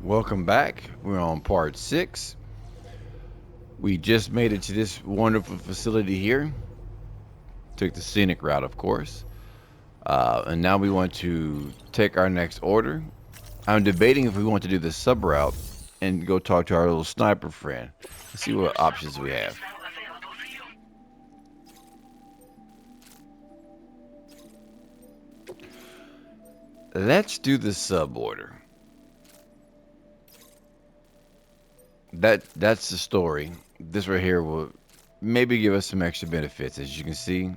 Welcome back. We're on part 6. We just made it to this wonderful facility here. Took the scenic route, of course. And now we want to take our next order. I'm debating if we want to do the sub route and go talk to our little sniper friend. Let's see what options we have. Let's do the sub order. That's the story. This right here will maybe give us some extra benefits. As you can see,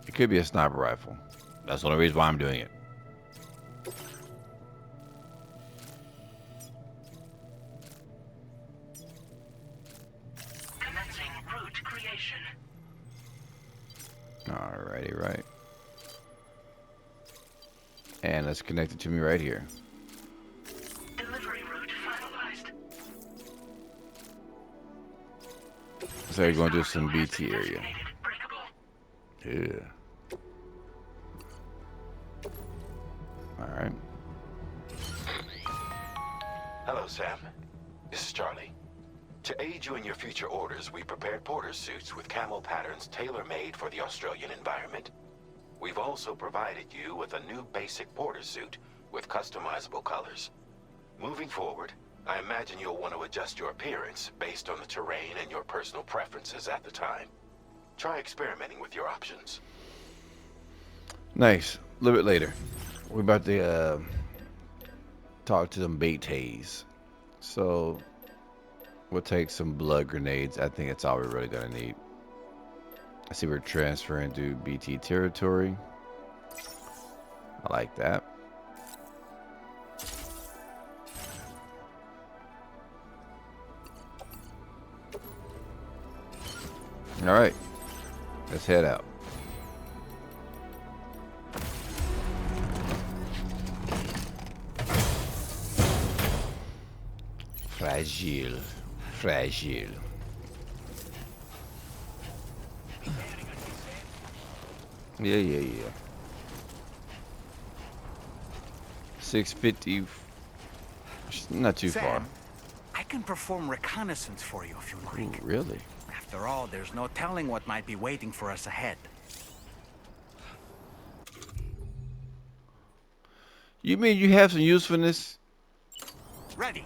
it could be a sniper rifle. That's the only reason why I'm doing it. Commencing route creation. Alrighty, right. And let's connect it to me right here. Delivery route finalized. So we're going to do some BT area. Breakable. Yeah. Alright. Hello, Sam. This is Charlie. To aid you in your future orders, we prepared porter suits with camel patterns tailor-made for the Australian environment. We've also provided you with a new basic porter suit with customizable colors. Moving forward, I imagine you'll want to adjust your appearance based on the terrain and your personal preferences at the time. Try experimenting with your options. Nice. A little bit later. We're about to talk to them BTs. So we'll take some blood grenades. I think that's all we're really gonna need. I see we're transferring to BT territory. I like that. All right, let's head out. Fragile, fragile. Yeah. 650. Not too Sam, far. I can perform reconnaissance for you if you Ooh, like. really? After all, there's no telling what might be waiting for us ahead. You mean you have some usefulness? Ready.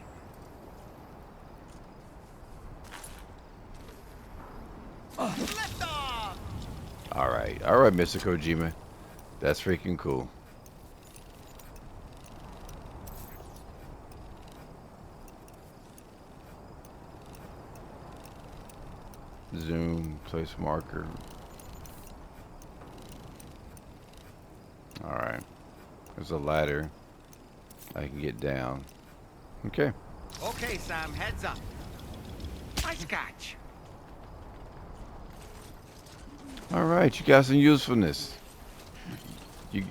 All right, Mr. Kojima. That's freaking cool. Zoom, place marker. All right. There's a ladder. I can get down. Okay. Okay, Sam, heads up. Nice catch. All right, you got some usefulness. You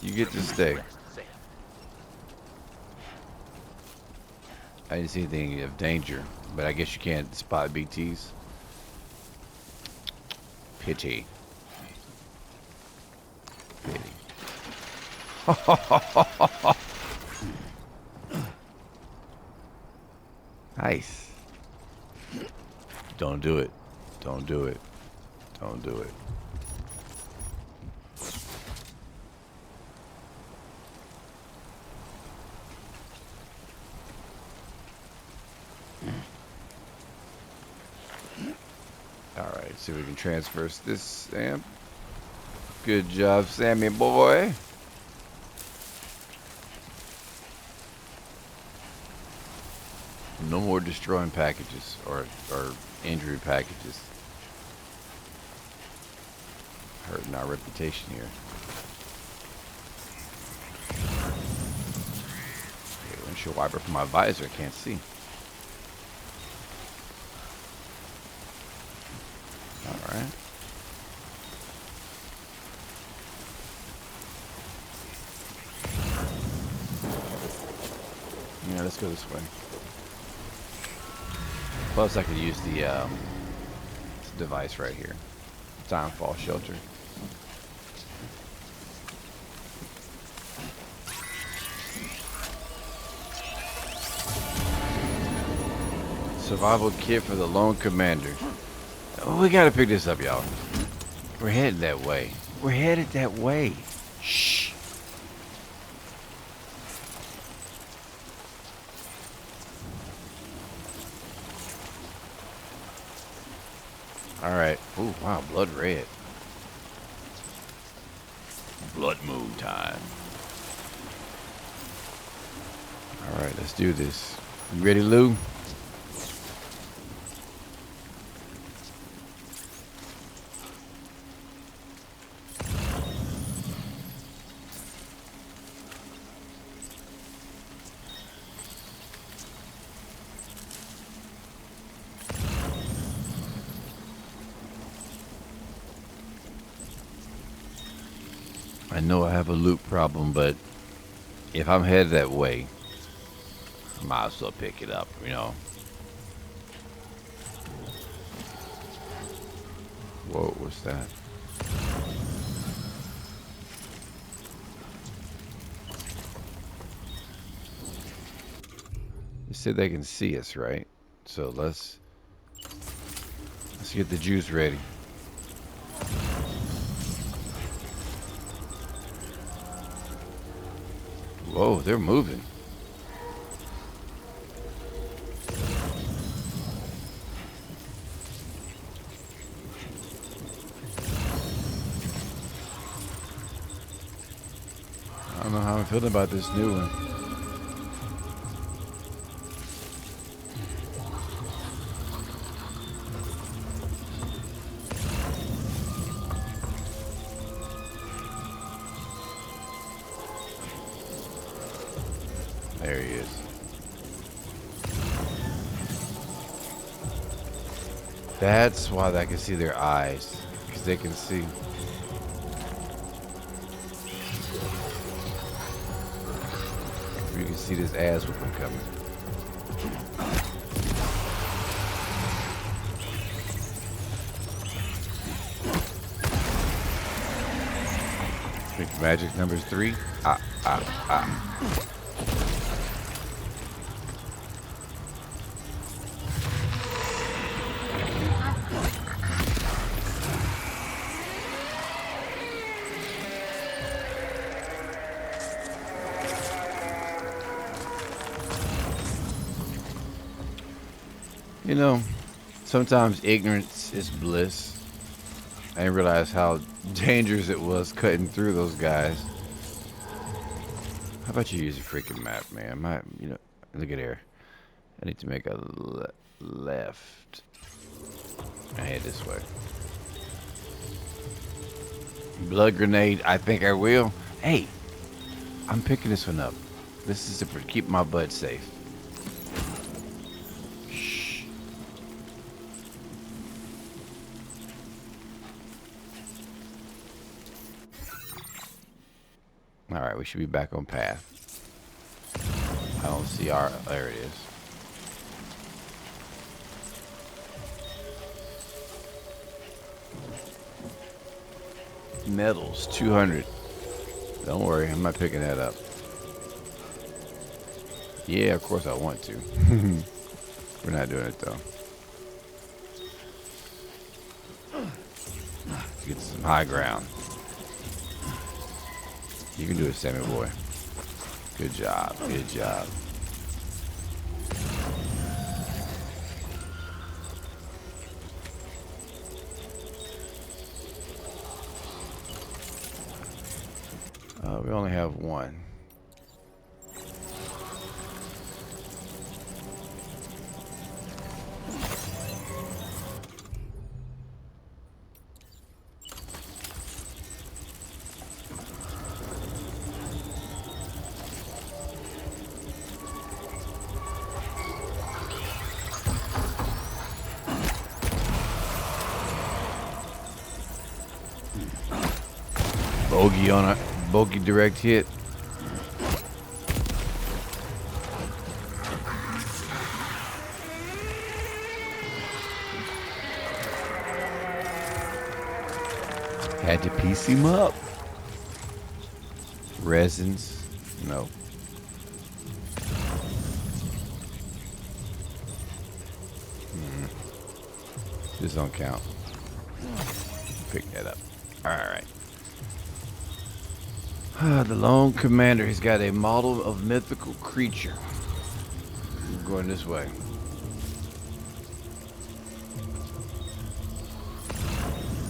get to stay. I didn't see anything of danger, but I guess you can't spot BTs. Pity. Nice. Don't do it. Don't do it. Don't do it. Alright, see if we can transfer this, Sam. Good job, Sammy boy. No more destroying packages or injury packages. Hurting our reputation here. Okay, windshield wiper for my visor, can't see. Alright. Yeah, let's go this way. Plus, I could use the this device right here. Timefall shelter. Survival kit for the lone commander. Oh, we gotta pick this up, y'all. We're headed that way. We're headed that way. Shh. Alright. Ooh, wow, blood red. Blood moon time. Alright, let's do this. You ready, Lou? I know I have a loot problem, but if I'm headed that way, I might as well pick it up, you know. Whoa, what's that? They said they can see us, right? So let's get the juice ready. Whoa, they're moving. I don't know how I'm feeling about this new one. There he is. That's why I can see their eyes, because they can see. You can see this ass whooping coming. Think magic numbers 3. You know, sometimes ignorance is bliss. I didn't realize how dangerous it was cutting through those guys. How about you use a freaking map, man? Look at here. I need to make a left. I head this way. Blood grenade. I think I will. Hey, I'm picking this one up. This is to keep my butt safe. Alright, we should be back on path. I don't see our... There it is. Metals, 200. Don't worry, I'm not picking that up. Yeah, of course I want to. We're not doing it, though. Let's get some high ground. You can do it, Sammy boy. Good job. Good job. We only have one. Bogey on a bogey direct hit. Had to piece him up. Resins, no. This don't count. Pick that up. Alright. The lone commander. He's got a model of mythical creature. We're going this way.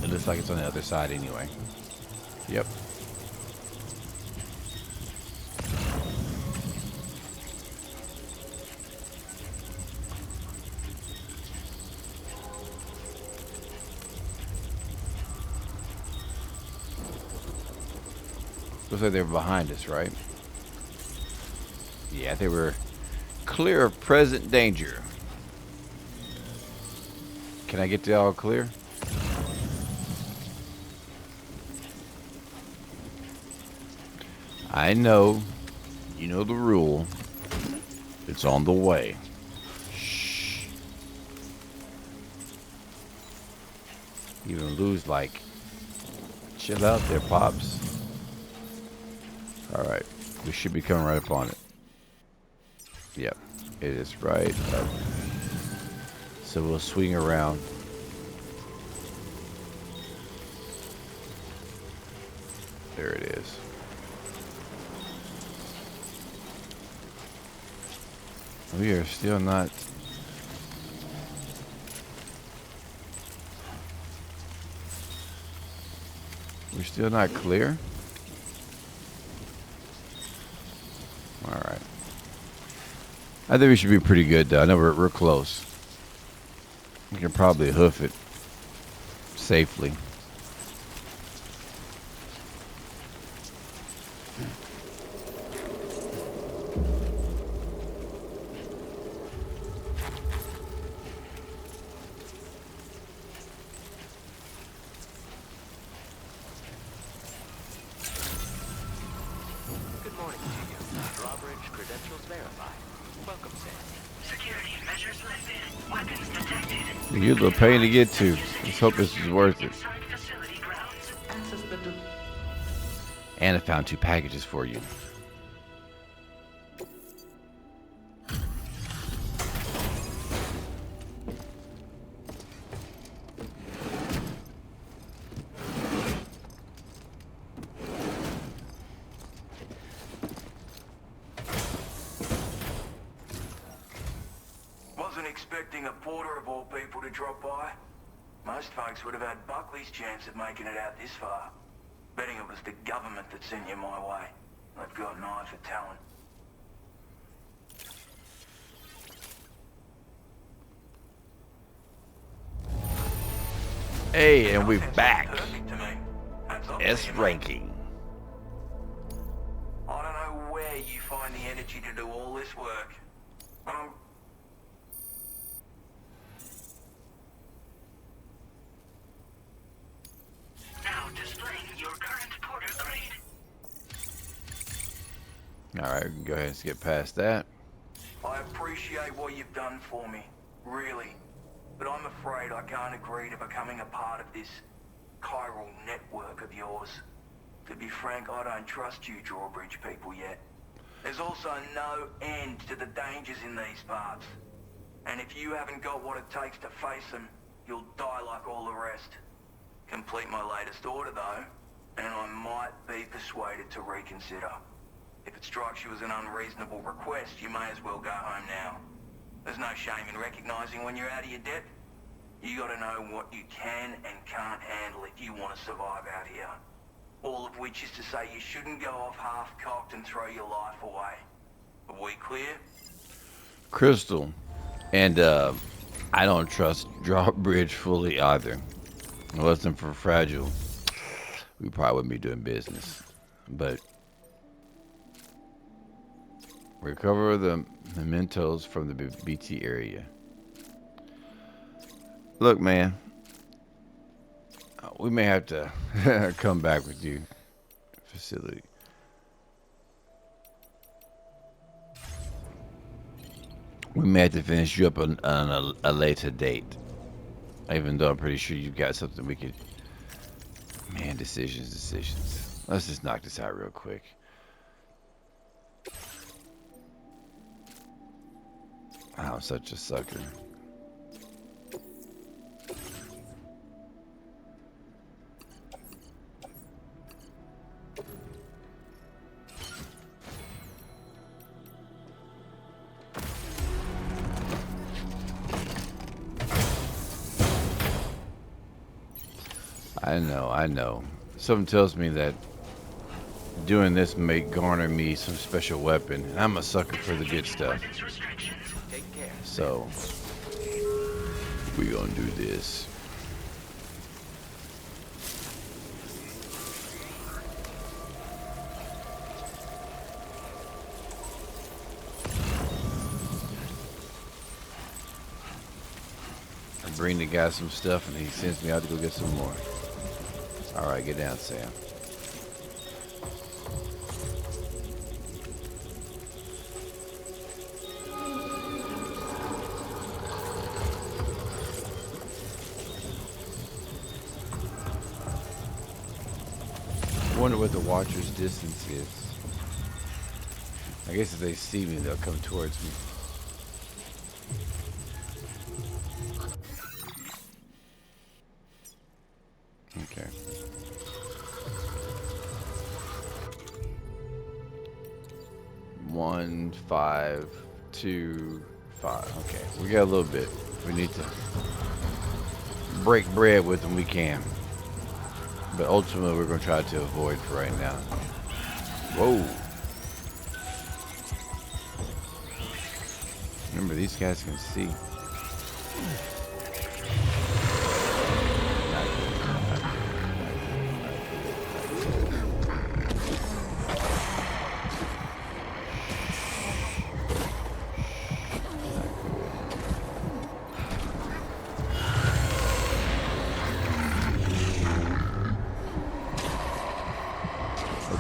It looks like it's on the other side anyway. Yep. Looks like they were behind us, right? Yeah, they were clear of present danger. Can I get to all clear? I know. You know the rule. It's on the way. Shh. Even lose like. Chill out there, Pops. Alright. We should be coming right up on it. Yep. It is right up. So we'll swing around. There it is. We are still not. We're still not clear. All right. I think we should be pretty good, though. I know we're close. We can probably hoof it safely. Good morning to you. Drawbridge credentials verified. Welcome, Sam. Security measures lifted. Weapons detected. You're a little pain to get to. Let's hope this is worth it. Inside facility grounds. Access the And I found 2 packages for you. Wasn't expecting a porter of all people to drop by. Most folks would have had Buckley's chance of making it out this far. Betting it was the government that sent you my way. They've got an eye for talent. Hey, and we're Sounds back. perfect to me. Hats off to S you, mate. ranking. I don't know where you find the energy to do all this work. Now displaying your current porter grade. All right, we can go ahead and skip past that. I appreciate what you've done for me, really. But I'm afraid I can't agree to becoming a part of this chiral network of yours. To be frank, I don't trust you drawbridge people yet. There's also no end to the dangers in these parts. And if you haven't got what it takes to face them, you'll die like all the rest. Complete my latest order though, and I might be persuaded to reconsider. If it strikes you as an unreasonable request, you may as well go home now. There's no shame in recognizing when you're out of your depth. You gotta know what you can and can't handle if you want to survive out here. All of which is to say you shouldn't go off half-cocked and throw your life away. Are we clear? Crystal. And I don't trust Drawbridge fully either. If it wasn't for Fragile, we probably wouldn't be doing business. But recover the mementos from the BT area. Look, man, we may have to come back with you. Facility. We may have to finish you up on a later date. Even though I'm pretty sure you've got something we could... Man, decisions. Let's just knock this out real quick. I'm such a sucker. I know, I know. Something tells me that doing this may garner me some special weapon, and I'm a sucker for the good stuff. Weapons restrictions. Take care. So, we gonna do this. I bring the guy some stuff, and he sends me out to go get some more. All right, get down, Sam. I wonder what the watcher's distance is. I guess if they see me, they'll come towards me. Okay. One, 5, 2, 5. Okay, we got a little bit. We need to break bread with them. We can, but ultimately, we're going to try to avoid for right now. Whoa! Remember, these guys can see.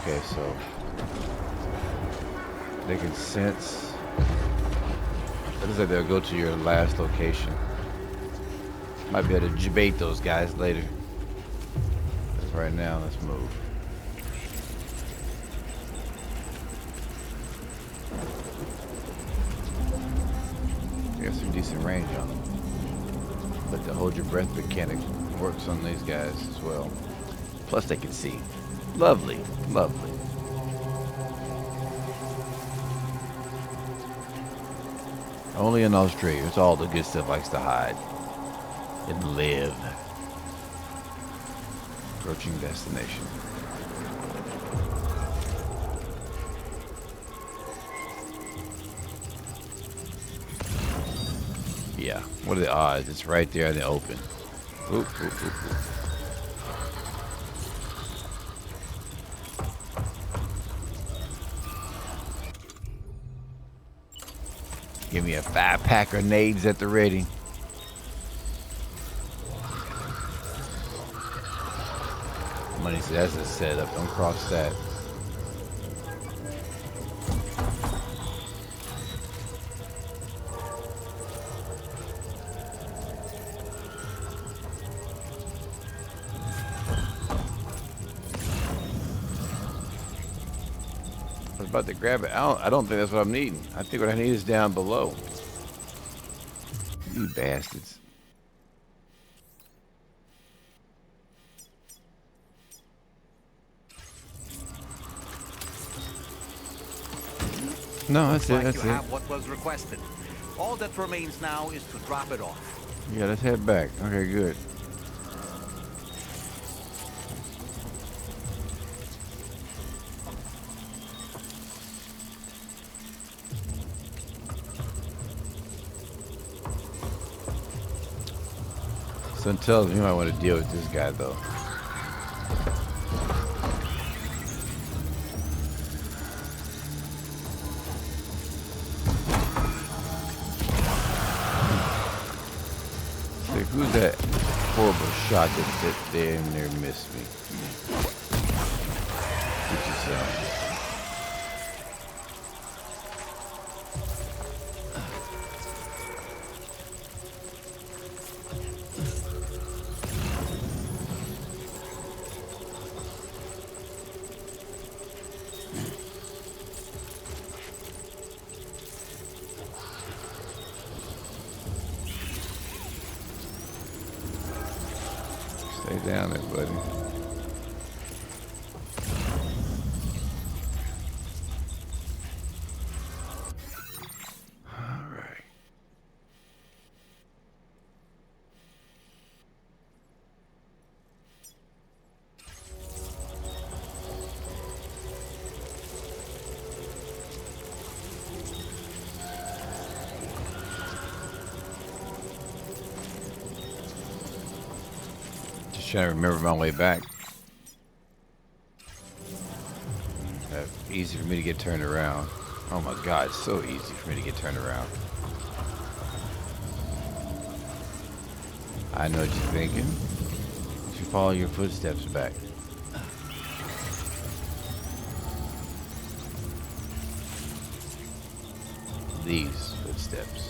Okay, so they can sense. It looks like they'll go to your last location. Might be able to debate those guys later. But right now, let's move. You got some decent range on them. But the hold your breath mechanic works on these guys as well. Plus they can see. Lovely, lovely. Only in Australia, it's all the good stuff likes to hide and live. Approaching destination. Yeah, what are the odds? It's right there in the open. Oop, oop, oop, oop. Give me a 5-pack of grenades at the ready. Money says that's a setup. Don't cross that. I was about to grab it. I don't think that's what I'm needing. I think what I need is down below. You bastards. No, that's it. Like That's you it. have what was requested. All that remains now is to drop it off. Yeah, let's head back. Okay, good. Son tells me you might want to deal with this guy, though. Say, who's that horrible shot that damn near missed me? Get yourself. Stay down there, buddy. All right. trying to remember my way back. Easy for me to get turned around. Oh my god, it's so easy for me to get turned around. I know what you're thinking. You should follow your footsteps back. These footsteps.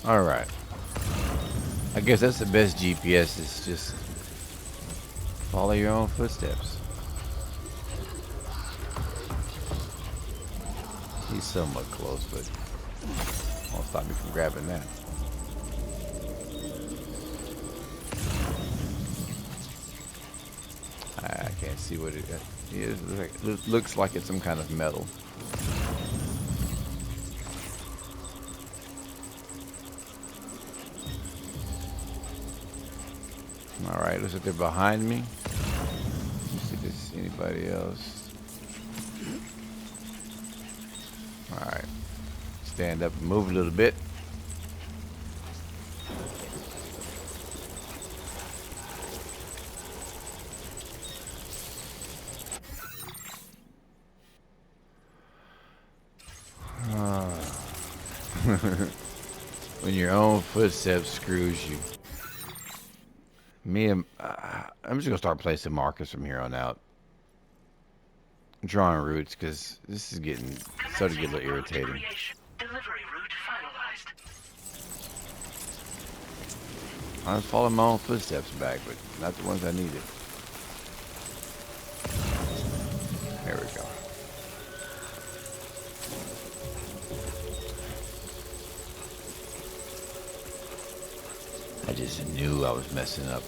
Alright. I guess that's the best GPS, is just follow your own footsteps. He's somewhat close, but won't stop me from grabbing that. I can't see what it is. It looks like it's some kind of metal. Alright, looks like they're behind me. Let's see if there's anybody else. Alright. Stand up and move a little bit. When your own footsteps screws you. I'm just gonna start placing markers from here on out. Drawing routes, because this is starting to get a little irritating. Delivery route finalized. I'm following my own footsteps back, but not the ones I needed. There we go. I just knew I was messing up.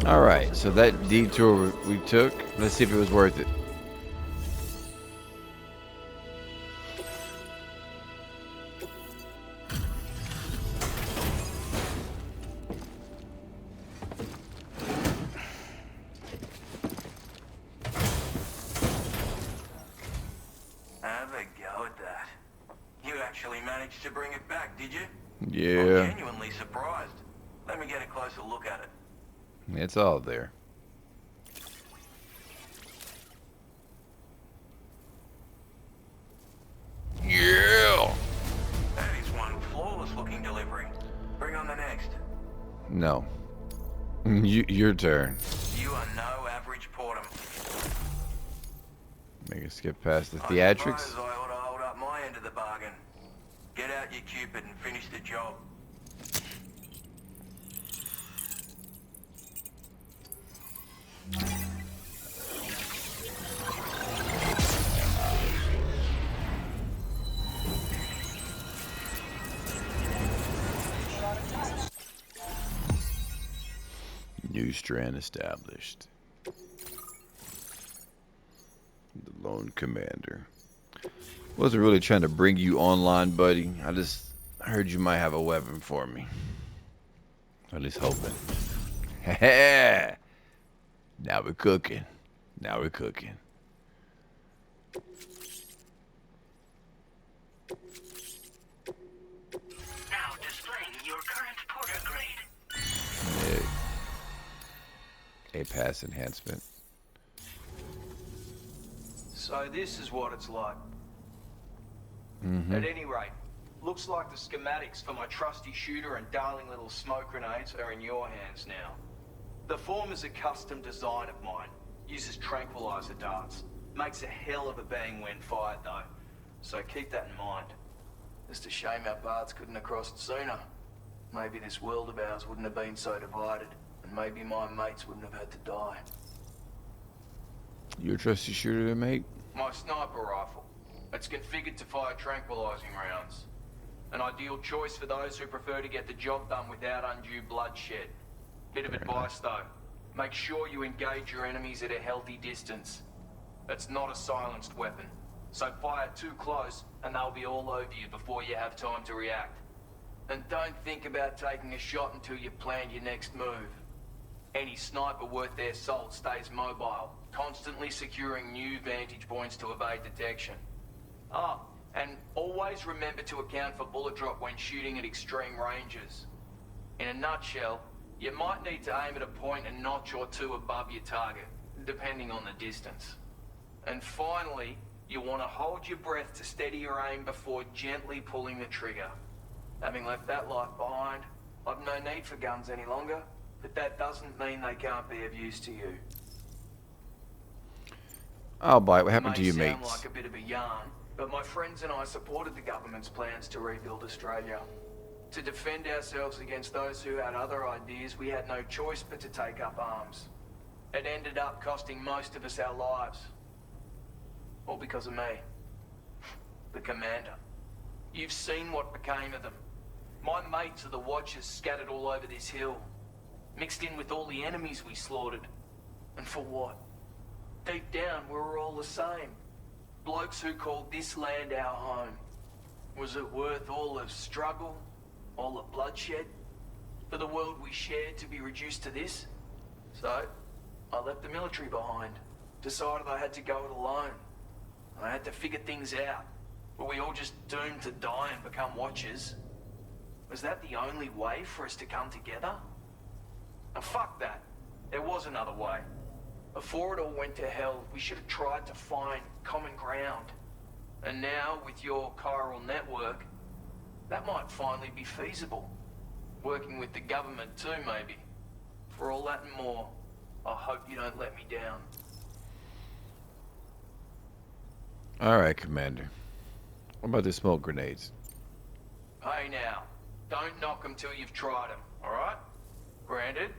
All right, so that detour we took, let's see if it was worth it. Have a go at that. You actually managed to bring it back, did you? Yeah. I'm genuinely surprised. Let me get a closer look at it. It's all there. Yeah. That is one flawless looking delivery. Bring on the next. No. Your turn. You are no average porter. Make us skip past the I theatrics. suppose I ought to hold up my end of the bargain. Get out your Cupid and finish the job. New strand established. The lone commander. Wasn't really trying to bring you online, buddy. I just heard you might have a weapon for me. At least hoping. Now we're cooking. Now we're cooking. Now displaying your current porter grade. A pass enhancement. So this is what it's like. Mm-hmm. At any rate, looks like the schematics for my trusty shooter and darling little smoke grenades are in your hands now. The form is a custom design of mine. Uses tranquilizer darts. Makes a hell of a bang when fired though. So keep that in mind. Just a shame our paths couldn't have crossed sooner. Maybe this world of ours wouldn't have been so divided. And maybe my mates wouldn't have had to die. You a trusty shooter there, mate? My sniper rifle. It's configured to fire tranquilizing rounds. An ideal choice for those who prefer to get the job done without undue bloodshed. Bit of advice though. Make sure you engage your enemies at a healthy distance. It's not a silenced weapon, so fire too close and they'll be all over you before you have time to react. And don't think about taking a shot until you've planned your next move. Any sniper worth their salt stays mobile, constantly securing new vantage points to evade detection. Ah, and always remember to account for bullet drop when shooting at extreme ranges. In a nutshell, you might need to aim at a point a notch or two above your target, depending on the distance. And finally, you want to hold your breath to steady your aim before gently pulling the trigger. Having left that life behind, I've no need for guns any longer, but that doesn't mean they can't be of use to you. Oh boy, what happened to you, It may sound mates? like a bit of a yarn, but my friends and I supported the government's plans to rebuild Australia. To defend ourselves against those who had other ideas, we had no choice but to take up arms. It ended up costing most of us our lives. All because of me. The commander. You've seen what became of them. My mates are the Watchers scattered all over this hill. Mixed in with all the enemies we slaughtered. And for what? Deep down, we were all the same. Blokes who called this land our home. Was it worth all the struggle? All the bloodshed? For the world we shared to be reduced to this? So, I left the military behind. Decided I had to go it alone. I had to figure things out. Were we all just doomed to die and become Watchers? Was that the only way for us to come together? And fuck that. There was another way. Before it all went to hell, we should have tried to find common ground. And now, with your chiral network, that might finally be feasible. Working with the government too, maybe. For all that and more, I hope you don't let me down. Alright, Commander. What about the smoke grenades? Hey now, don't knock them till you've tried them, alright? Granted,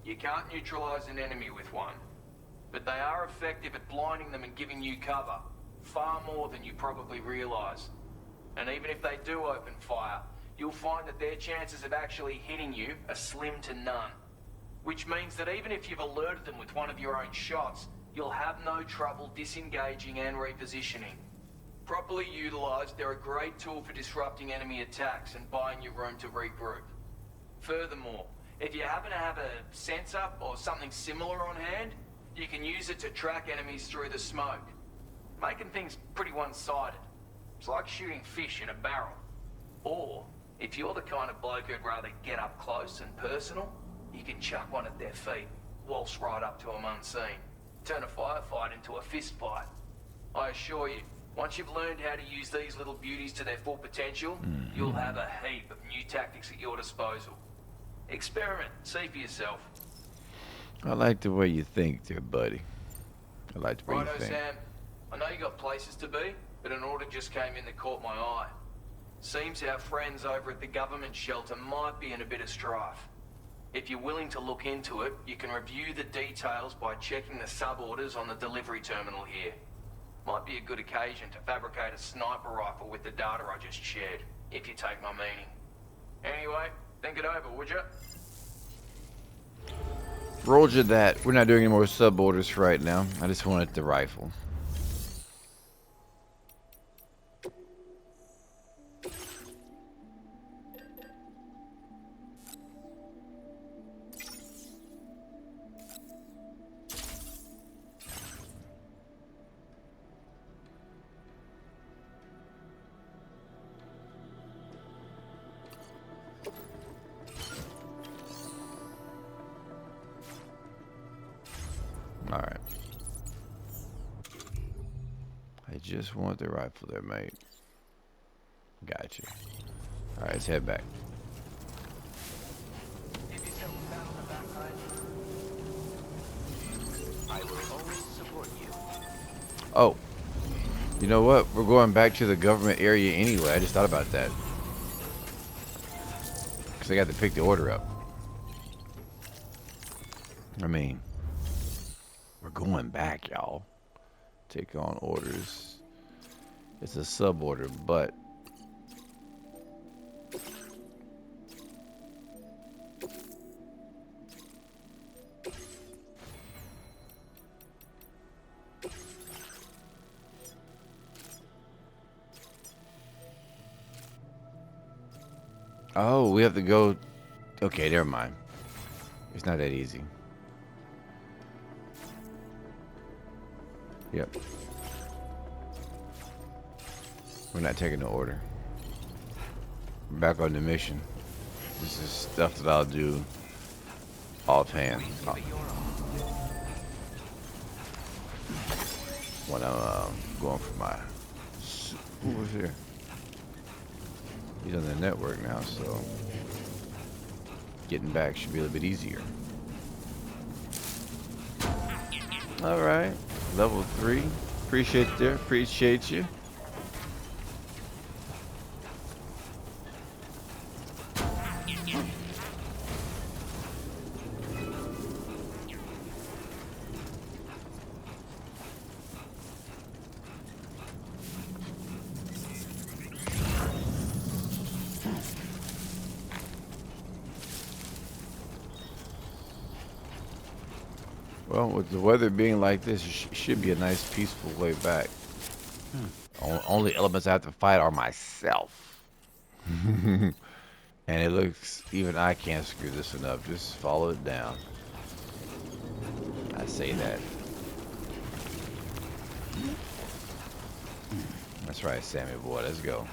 you can't neutralize an enemy with one. But they are effective at blinding them and giving you cover. Far more than you probably realize. And even if they do open fire, you'll find that their chances of actually hitting you are slim to none. Which means that even if you've alerted them with one of your own shots, you'll have no trouble disengaging and repositioning. Properly utilized, they're a great tool for disrupting enemy attacks and buying you room to regroup. Furthermore, if you happen to have a sensor or something similar on hand, you can use it to track enemies through the smoke, making things pretty one-sided. It's like shooting fish in a barrel. Or, if you're the kind of bloke who'd rather get up close and personal, you can chuck one at their feet, waltz right up to them unseen, turn a firefight into a fist fight. I assure you, once you've learned how to use these little beauties to their full potential, you'll have a heap of new tactics at your disposal. Experiment, see for yourself. I like the way you think there, buddy. I like the way Righto, you think. Sam. I know you got places to be, but an order just came in that caught my eye. Seems our friends over at the government shelter might be in a bit of strife. If you're willing to look into it, you can review the details by checking the sub-orders on the delivery terminal here. Might be a good occasion to fabricate a sniper rifle with the data I just shared, if you take my meaning. Anyway, think it over, would you? Roger that. We're not doing any more sub orders for right now. I just wanted the rifle. Alright. I just want the rifle there, mate. Gotcha. Alright, let's head back. I will always support you. Oh. You know what? We're going back to the government area anyway. I just thought about that. Because I got to pick the order up. I mean, we're going back, y'all. Take on orders. It's a sub order, but Oh, we have to go. Okay, never mind. It's not that easy. Yep. We're not taking the order. We're back on the mission. This is stuff that I'll do offhand. When I'm going for my... Who was here? He's on the network now, so... Getting back should be a little bit easier. Alright. Level 3. Appreciate you there. Appreciate you. Well, with the weather being like this, it should be a nice, peaceful way back. Only elements I have to fight are myself. And it looks, even I can't screw this one up. Just follow it down. I say that. That's right, Sammy boy. Let's go.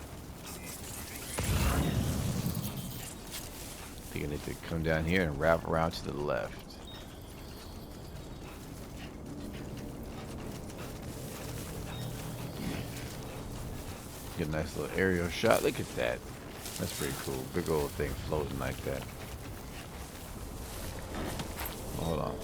I think I need to come down here and wrap around to the left. Get a nice little aerial shot. Look at that. That's pretty cool. Big old thing floating like that. Hold on.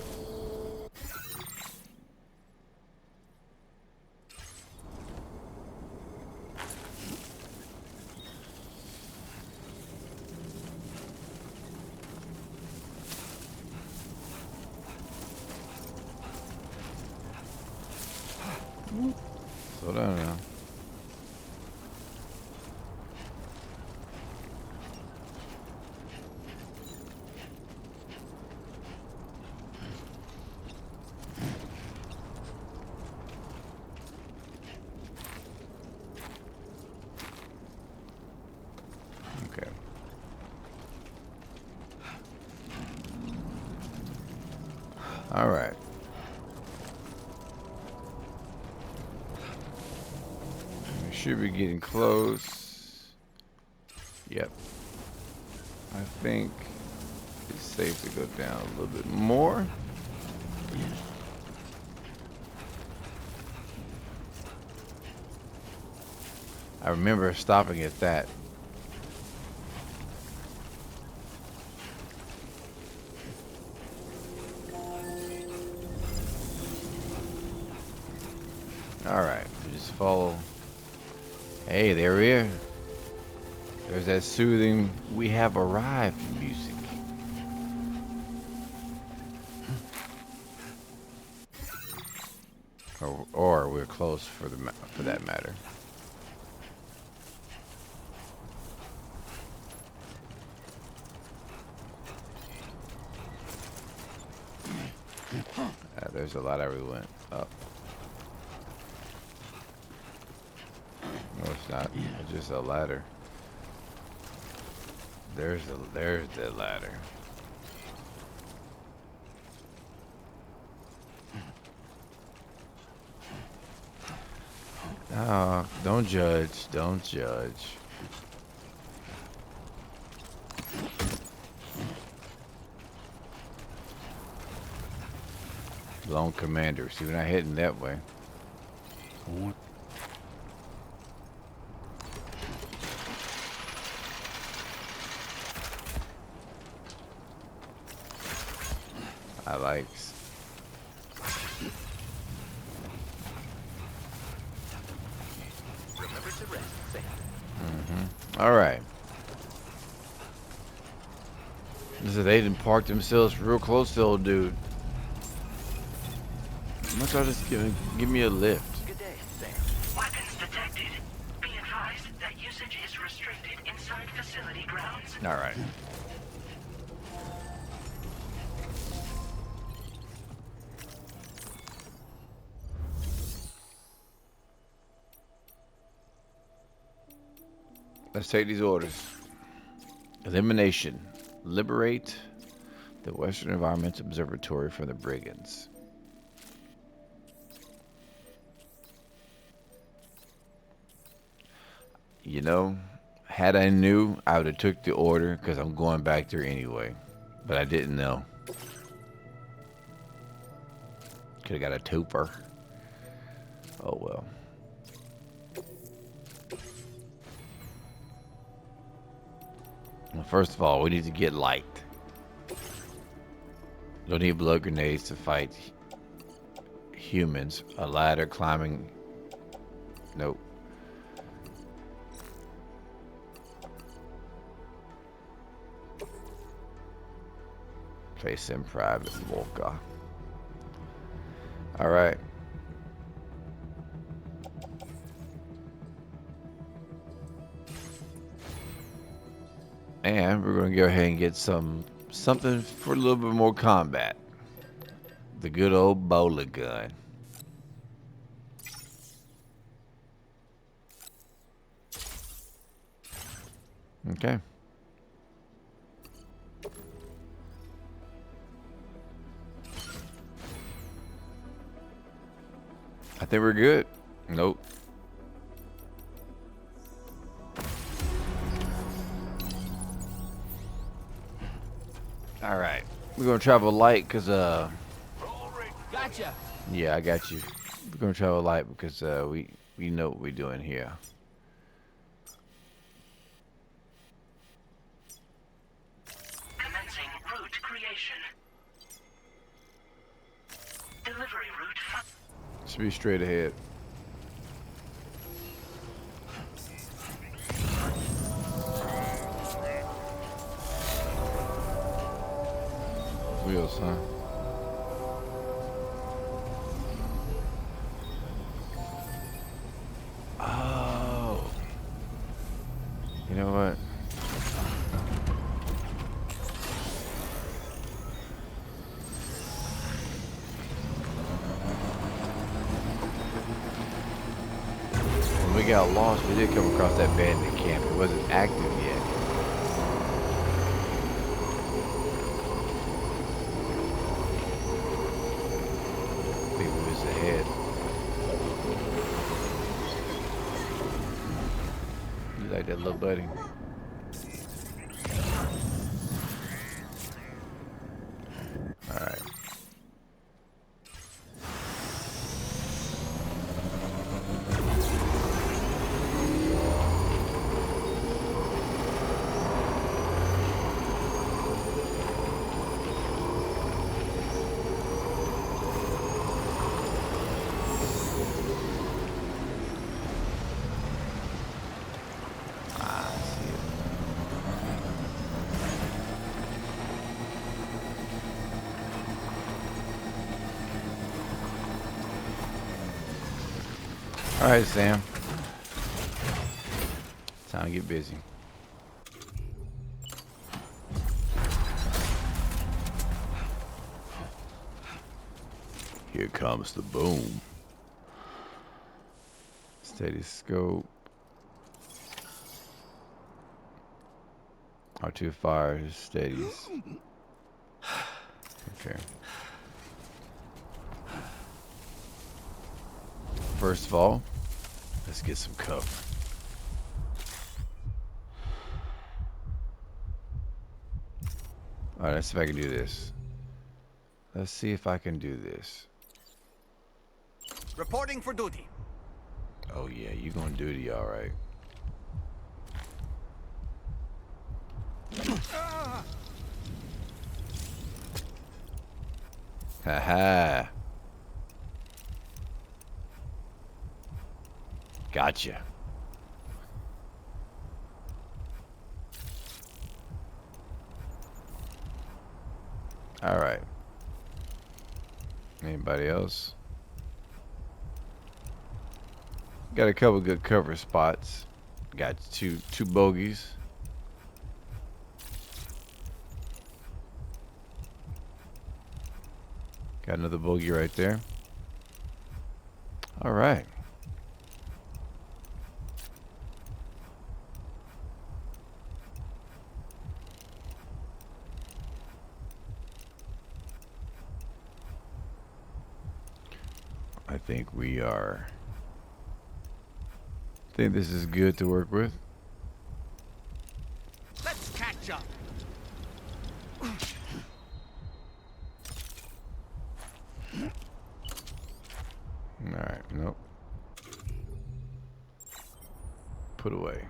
Slow down now. Okay. All right. We should be getting close. Yep. I think it's safe to go down a little bit more. I remember stopping at that. Alright, just follow. Hey, there we are. There's that soothing "we have arrived" music. Or we're close for that matter. There's a lot we went up. No, it's not. It's just a ladder. There's the ladder. Oh, don't judge. Don't judge. Lone Commander. See, we're not heading that way. I likes. Remember to rest, Sam. All right. So they didn't park themselves real close to the old dude. How much y'all just give me a lift? Good day, Sam. Weapons detected. Be advised that usage is restricted inside facility grounds. All right. Let's take these orders. Elimination. Liberate the Western Environment Observatory from the brigands. You know, had I knew, I would have took the order because I'm going back there anyway. But I didn't know. Could have got a twofer. Oh well. Well, first of all, we need to get light. Don't need blood grenades to fight humans. A ladder climbing. Nope. Place in private Volca. Alright. And we're gonna go ahead and get something for a little bit more combat. The good old bowler gun. Okay. I think we're good. Nope. All right. We're going to travel light because, Gotcha. yeah, I got you. We're going to travel light because, we know what we're doing here. Commencing route creation. Delivery route. Should be straight ahead. Wheels, huh? Oh. You know what? When we got lost, we did come across that bandit camp. It wasn't active yet. I think we was ahead. You like that little buddy? Alright. Alright, Sam. Time to get busy. Here comes the boom. Steady scope. R2 fires, steadies. Okay. First of all, let's get some cover. Alright, let's see if I can do this. Let's see if I can do this. Reporting for duty. Oh yeah, you gonna duty alright. Haha. Gotcha. Alright. Anybody else? Got a couple good cover spots. Got two bogeys. Got another bogey right there. Alright. think we are. I think this is good to work with. Let's catch up. Alright, nope. Put away.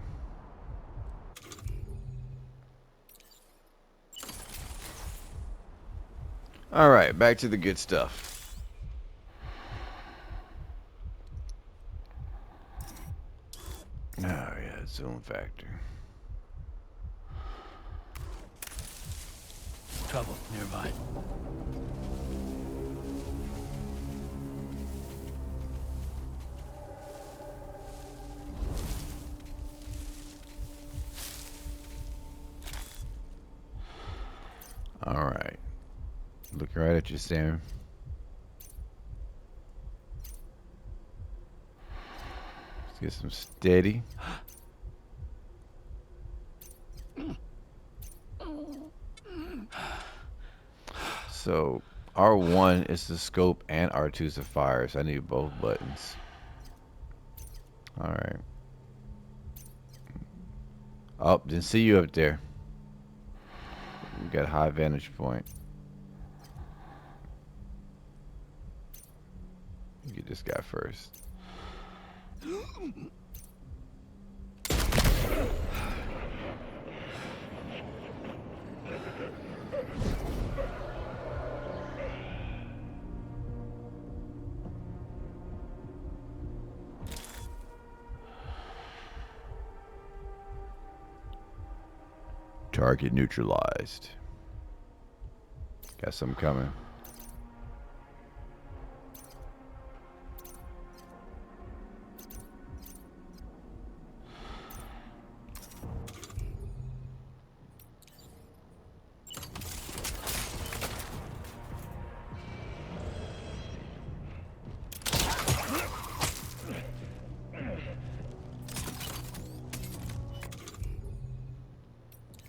Alright, back to the good stuff. Oh yeah, zone factor. Trouble nearby. Alright. Looking right at you, Sam. Let's get some steady. So R1 is the scope and R2 is the fire, so I need both buttons. Alright. Oh, didn't see you up there. We got a high vantage point. Get this guy first. Target neutralized. Got some coming.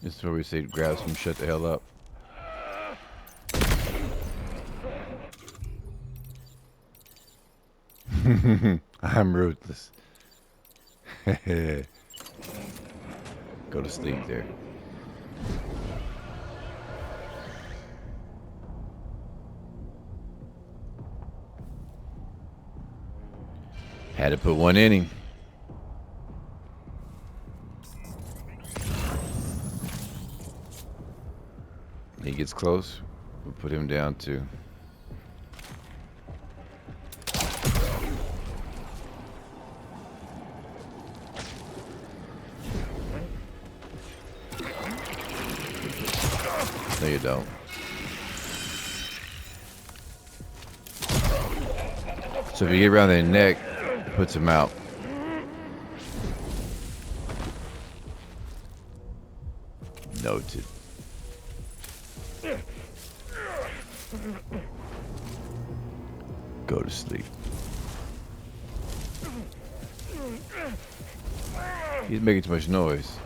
This is where we say grab some, shut the hell up. I'm ruthless. Go to sleep there. Had to put one in him. He gets close, we'll put him down too. No, you don't. So if you get around their neck, it puts him out. Noted. Go to sleep. He's making too much noise.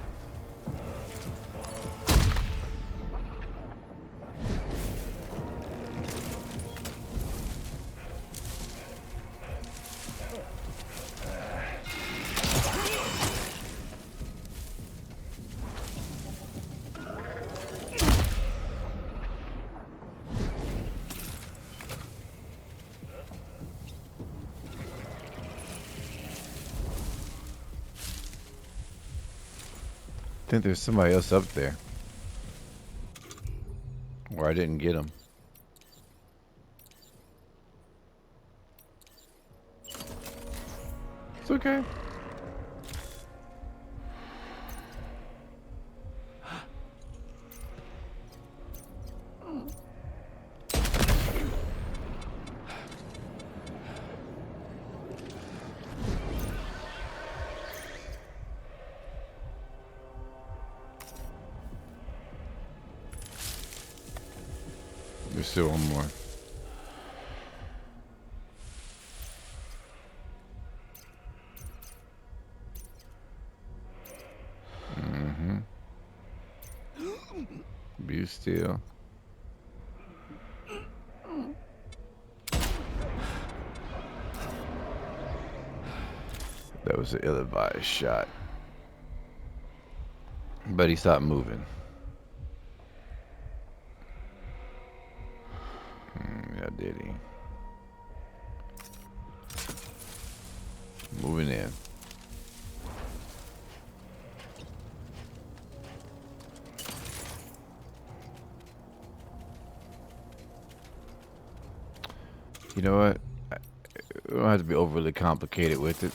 I think there's somebody else up there. Or I didn't get him. It's okay. There's still one more. Be still. That was an ill-advised shot. But he stopped moving. Yeah, did he? Moving in. You know what? We don't have to be overly complicated with it.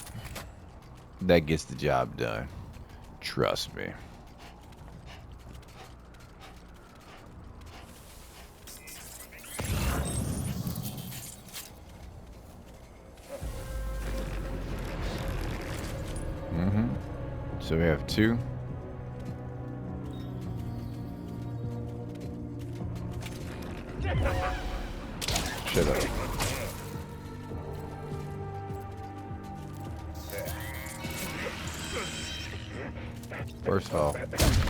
That gets the job done. Trust me. So we have 2. Shut up. First off, I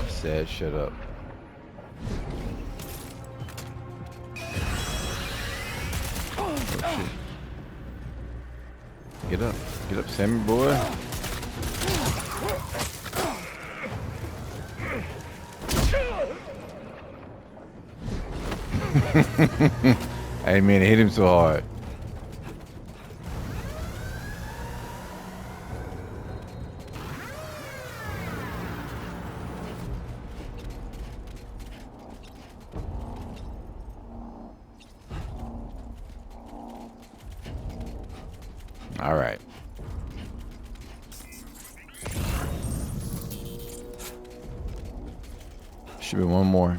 said shut up. Oh, shit. Get up, Sammy boy. I didn't mean to hit him so hard. All right. Should be one more.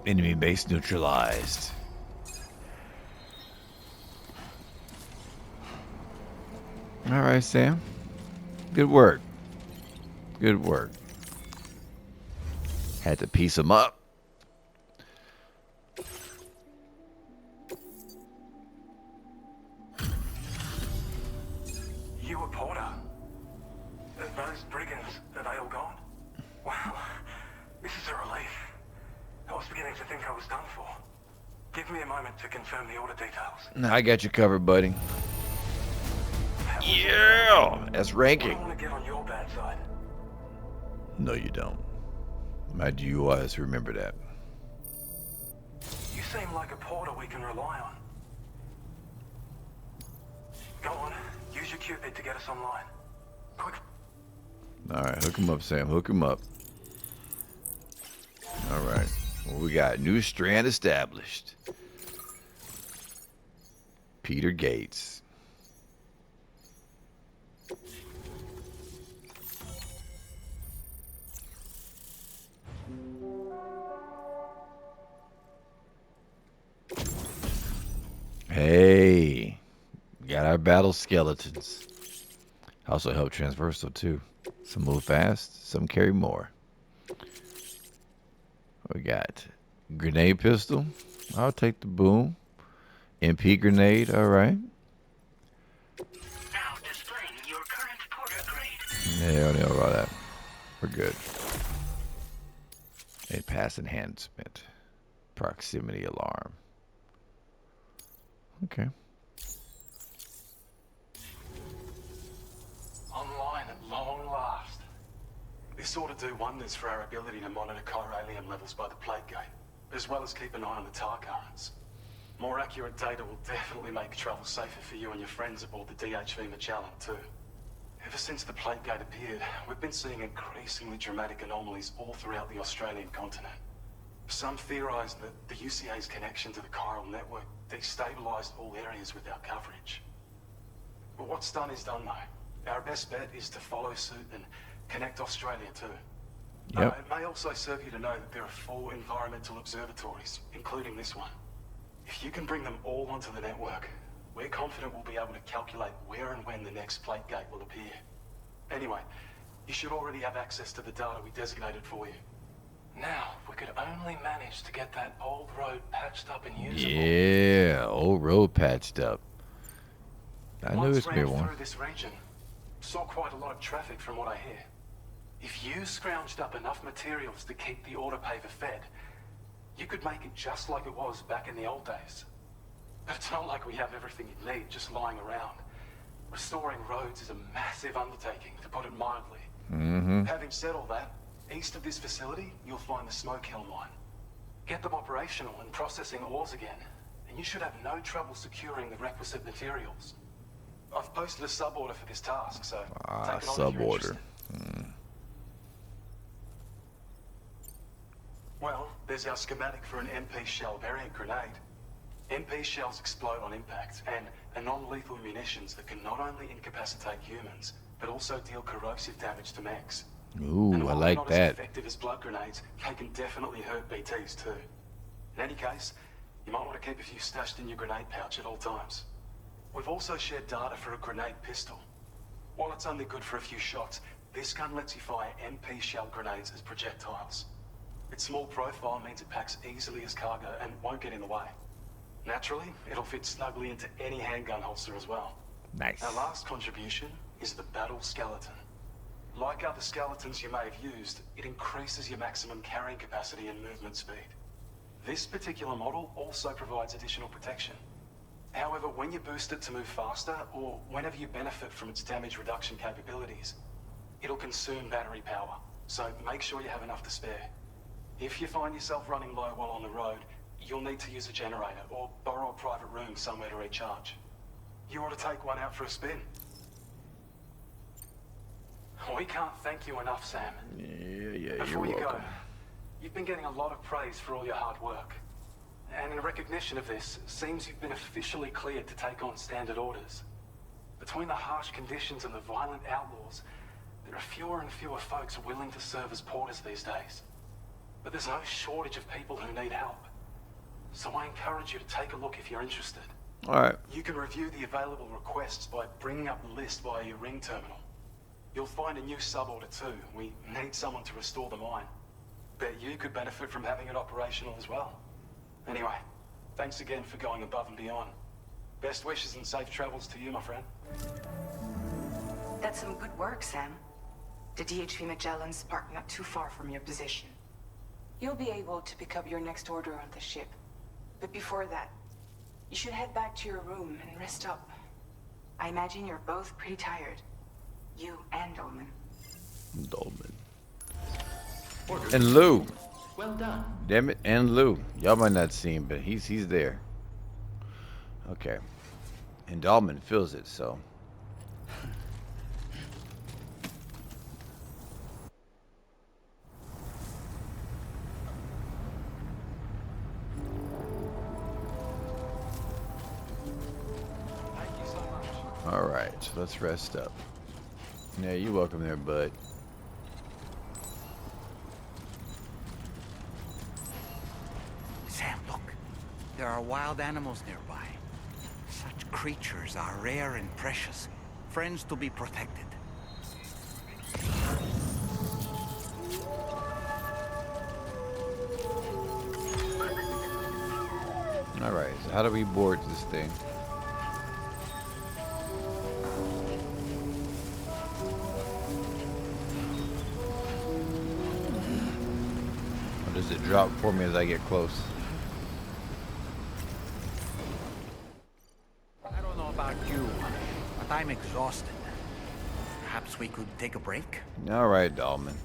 Enemy base neutralized. All right, Sam. Good work. Good work. Had to piece them up. You a Porter? Those brigands, are they all gone? Wow, this is a relief. I was beginning to think I was done for. Give me a moment to confirm the order details. No, I got you covered, buddy. Yeah, that's I ranking. don't want to get on your bad side. No, you don't. My DUIs, remember that. You seem like a Porter we can rely on. Go on, use your Cupid to get us online. Quick. All right, hook him up, Sam. Hook him up. All right. Well, we got new strand established. Peter Gates. Hey, we got our battle skeletons. Also help transversal too. Some move fast, some carry more. We got grenade pistol. I'll take the boom. MP grenade, all right. Now displaying your current Porter grade. Yeah, I don't know about that. We're good. A pass enhancement. Proximity alarm. Okay. Online at long last. This ought to do wonders for our ability to monitor chiralium levels by the plague gate, as well as keep an eye on the tar currents. More accurate data will definitely make travel safer for you and your friends aboard the DHV Magellan too. Ever since the plague gate appeared, we've been seeing increasingly dramatic anomalies all throughout the Australian continent. Some theorize that the UCA's connection to the chiral network destabilized all areas with our coverage. But what's done is done though. Our best bet is to follow suit and connect Australia too. Yep. It may also serve you to know that there are 4 environmental observatories, including this one. If you can bring them all onto the network, we're confident we'll be able to calculate where and when the next plague gate will appear. Anyway, you should already have access to the data we designated for you. Now, if we could only manage to get that old road patched up and usable. Yeah, old road patched up. I knew Once it's gonna be ran one. through this region. Saw quite a lot of traffic from what I hear. If you scrounged up enough materials to keep the autopaver fed, you could make it just like it was back in the old days. But it's not like we have everything you need just lying around. Restoring roads is a massive undertaking, to put it mildly. Having said all that, east of this facility, you'll find the Smoke Hill mine. Get them operational and processing ores again, and you should have no trouble securing the requisite materials. I've posted a sub-order for this task, so take it on if you're Sub-order. interested. Well, there's our schematic for an MP shell variant grenade. MP shells explode on impact, and are non-lethal munitions that can not only incapacitate humans, but also deal corrosive damage to mechs. Ooh, And I while they're like not that. as effective as blood grenades, they can definitely hurt BTs too. In any case, you might want to keep a few stashed in your grenade pouch at all times. We've also shared data for a grenade pistol. While it's only good for a few shots, this gun lets you fire MP shell grenades as projectiles. Its small profile means it packs easily as cargo and won't get in the way. Naturally, it'll fit snugly into any handgun holster as well. Nice. Our last contribution is the battle skeleton. Like other skeletons you may have used, it increases your maximum carrying capacity and movement speed. This particular model also provides additional protection. However, when you boost it to move faster, or whenever you benefit from its damage reduction capabilities, it'll consume battery power, so make sure you have enough to spare. If you find yourself running low while on the road, you'll need to use a generator or borrow a private room somewhere to recharge. You ought to take one out for a spin. We can't thank you enough, Sam. Yeah, Before you're you welcome. go, you've been getting a lot of praise for all your hard work. And in recognition of this, it seems you've been officially cleared to take on standard orders. Between the harsh conditions and the violent outlaws, there are fewer and fewer folks willing to serve as porters these days. But there's no shortage of people who need help. So I encourage you to take a look if you're interested. Alright. You can review the available requests by bringing up the list via your ring terminal. You'll find a new sub-order too. We need someone to restore the mine. Bet you could benefit from having it operational as well. Anyway, thanks again for going above and beyond. Best wishes and safe travels to you, my friend. That's some good work, Sam. The DHV Magellan's parked not too far from your position. You'll be able to pick up your next order on the ship. But before that, you should head back to your room and rest up. I imagine you're both pretty tired. You and Dolman. Dolman. And Lou. Well done. Damn it, and Lou. Y'all might not see him, but he's there. Okay. And Dolman feels it, so. Alright, so let's rest up. Yeah, you're welcome there, bud. Sam, look. There are wild animals nearby. Such creatures are rare and precious. Friends to be protected. Alright, so how do we board this thing? Or does it drop for me as I get close? I don't know about you, but I'm exhausted. Perhaps we could take a break? Alright, Dolman.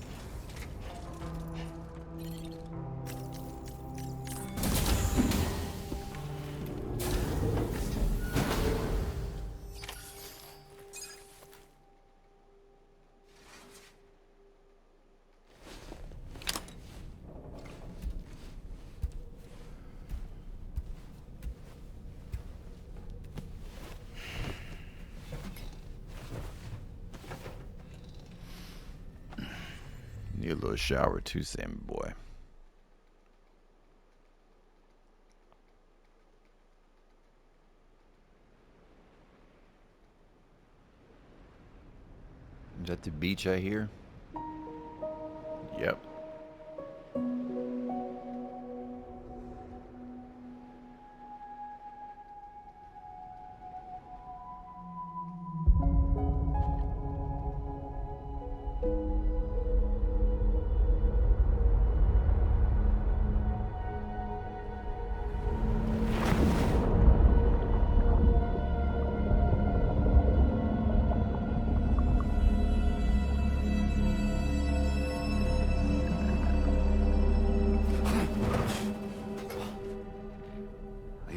Need a little shower too, Sammy boy. Is that the beach I hear? Yep.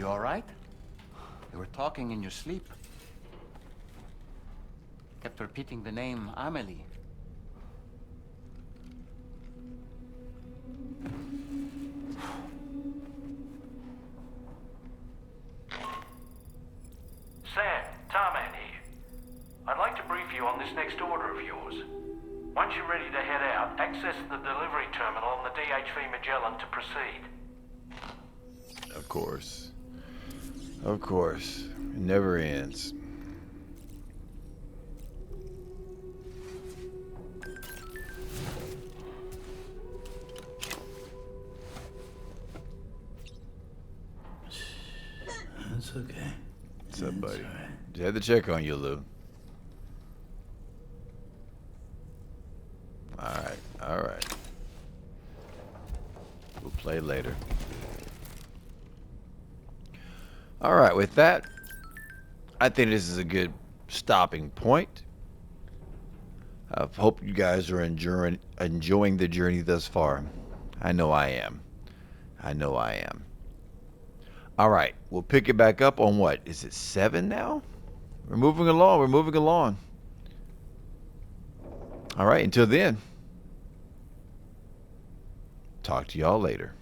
You all right? You were talking in your sleep. Kept repeating the name Amelie. Sam, Tarman here. I'd like to brief you on this next order of yours. Once you're ready to head out, access the delivery terminal on the DHV Magellan to proceed. Of course. Of course. It never ends. That's okay. What's up, buddy? It's all right. Just had to check on you, Lou. Alright, alright. We'll play later. Alright, with that, I think this is a good stopping point. I hope you guys are enjoying the journey thus far. I know I am. I know I am. Alright, we'll pick it back up on what? Is it 7 now? We're moving along. We're moving along. Alright, until then. Talk to y'all later.